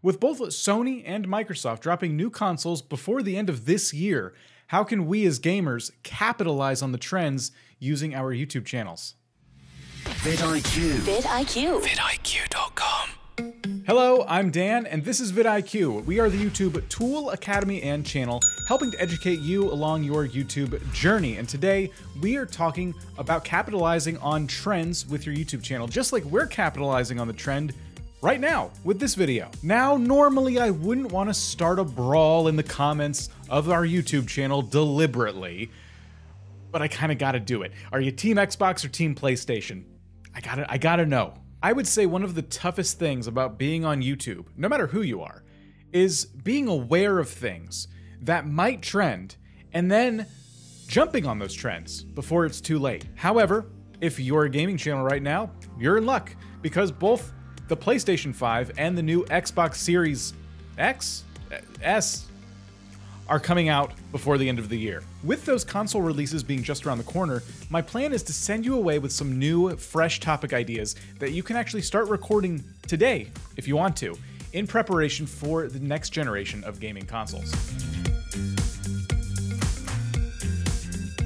With both Sony and Microsoft dropping new consoles before the end of this year, how can we as gamers capitalize on the trends using our YouTube channels? vidIQ. vidIQ. vidIQ.com. Hello, I'm Dan, and this is vidIQ. We are the YouTube tool, academy, and channel helping to educate you along your YouTube journey. And today, we are talking about capitalizing on trends with your YouTube channel, just like we're capitalizing on the trend right now with this video. Now, normally I wouldn't want to start a brawl in the comments of our YouTube channel deliberately, but I kind of got to do it. Are you Team Xbox or Team PlayStation? I gotta know. I would say one of the toughest things about being on YouTube, no matter who you are, is being aware of things that might trend and then jumping on those trends before it's too late. However, if you're a gaming channel right now, you're in luck because both the PlayStation 5 and the new Xbox Series X, S, are coming out before the end of the year. With those console releases being just around the corner, my plan is to send you away with some new, fresh topic ideas that you can actually start recording today, if you want to, in preparation for the next generation of gaming consoles.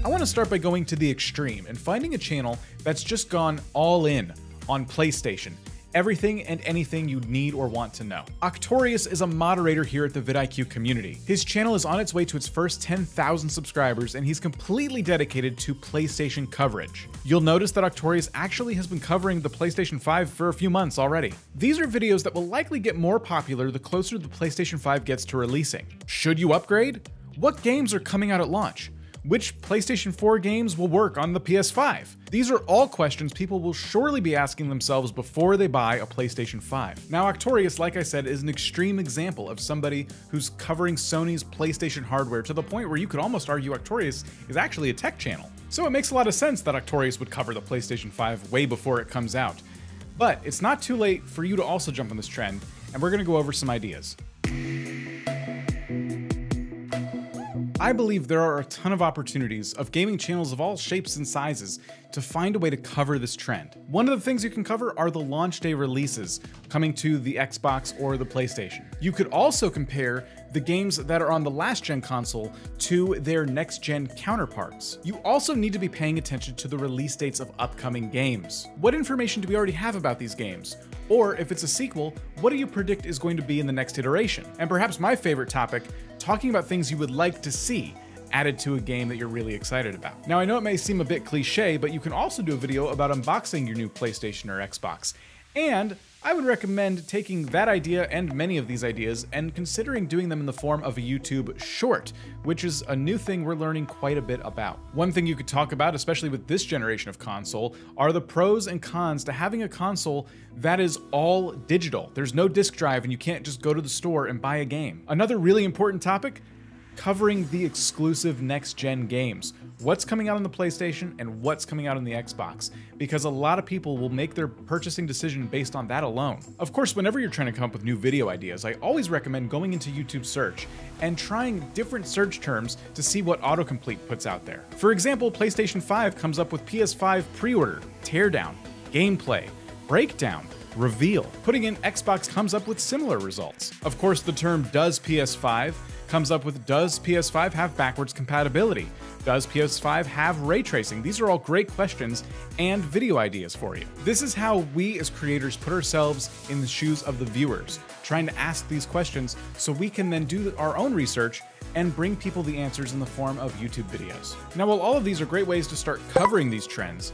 I want to start by going to the extreme and finding a channel that's just gone all in on PlayStation. Everything and anything you need or want to know. Octorious is a moderator here at the vidIQ community. His channel is on its way to its first 10,000 subscribers, and he's completely dedicated to PlayStation coverage. You'll notice that Octorious actually has been covering the PlayStation 5 for a few months already. These are videos that will likely get more popular the closer the PlayStation 5 gets to releasing. Should you upgrade? What games are coming out at launch? Which PlayStation 4 games will work on the PS5? These are all questions people will surely be asking themselves before they buy a PlayStation 5. Now, Octorious, like I said, is an extreme example of somebody who's covering Sony's PlayStation hardware to the point where you could almost argue Octorious is actually a tech channel. So it makes a lot of sense that Octorious would cover the PlayStation 5 way before it comes out. But it's not too late for you to also jump on this trend, and we're going to go over some ideas. I believe there are a ton of opportunities of gaming channels of all shapes and sizes to find a way to cover this trend. One of the things you can cover are the launch day releases coming to the Xbox or the PlayStation. You could also compare the games that are on the last gen console to their next gen counterparts. You also need to be paying attention to the release dates of upcoming games. What information do we already have about these games? Or if it's a sequel, what do you predict is going to be in the next iteration? And perhaps my favorite topic, talking about things you would like to see added to a game that you're really excited about. Now, I know it may seem a bit cliche, but you can also do a video about unboxing your new PlayStation or Xbox. And I would recommend taking that idea and many of these ideas and considering doing them in the form of a YouTube short, which is a new thing we're learning quite a bit about. One thing you could talk about, especially with this generation of console, are the pros and cons to having a console that is all digital. There's no disk drive and you can't just go to the store and buy a game. Another really important topic, covering the exclusive next-gen games. What's coming out on the PlayStation and what's coming out on the Xbox, because a lot of people will make their purchasing decision based on that alone. Of course, whenever you're trying to come up with new video ideas, I always recommend going into YouTube search and trying different search terms to see what autocomplete puts out there. For example, PlayStation 5 comes up with PS5 pre-order, teardown, gameplay, breakdown, reveal. Putting in Xbox comes up with similar results. Of course, the term does PS5 comes up with does PS5 have backwards compatibility? Does PS5 have ray tracing? These are all great questions and video ideas for you. This is how we as creators put ourselves in the shoes of the viewers, trying to ask these questions so we can then do our own research and bring people the answers in the form of YouTube videos. Now, while all of these are great ways to start covering these trends,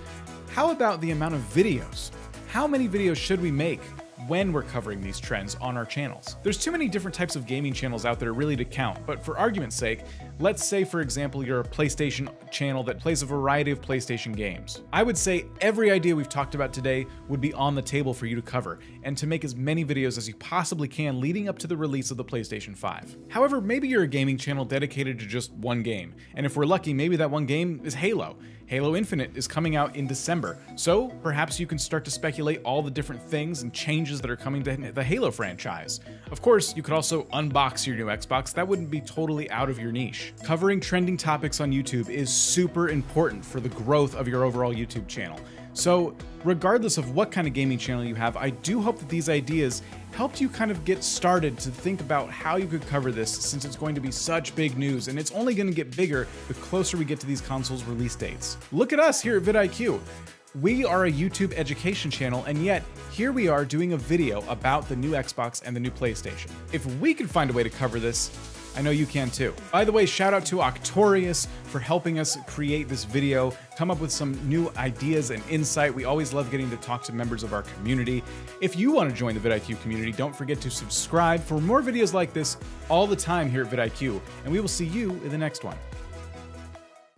how about the amount of videos? How many videos should we make when we're covering these trends on our channels? There's too many different types of gaming channels out there really to count, but for argument's sake, let's say, for example, you're a PlayStation channel that plays a variety of PlayStation games. I would say every idea we've talked about today would be on the table for you to cover, and to make as many videos as you possibly can leading up to the release of the PlayStation 5. However, maybe you're a gaming channel dedicated to just one game, and if we're lucky, maybe that one game is Halo. Halo Infinite is coming out in December, so perhaps you can start to speculate all the different things and changes that are coming to the Halo franchise. Of course, you could also unbox your new Xbox. That wouldn't be totally out of your niche. Covering trending topics on YouTube is super important for the growth of your overall YouTube channel. So regardless of what kind of gaming channel you have, I do hope that these ideas helped you kind of get started to think about how you could cover this, since it's going to be such big news, and it's only going to get bigger the closer we get to these consoles' release dates. Look at us here at vidIQ. We are a YouTube education channel, and yet here we are doing a video about the new Xbox and the new PlayStation. If we could find a way to cover this, I know you can too. By the way, shout out to Octorious for helping us create this video, come up with some new ideas and insight. We always love getting to talk to members of our community. If you want to join the vidIQ community, don't forget to subscribe for more videos like this all the time here at vidIQ, and we will see you in the next one.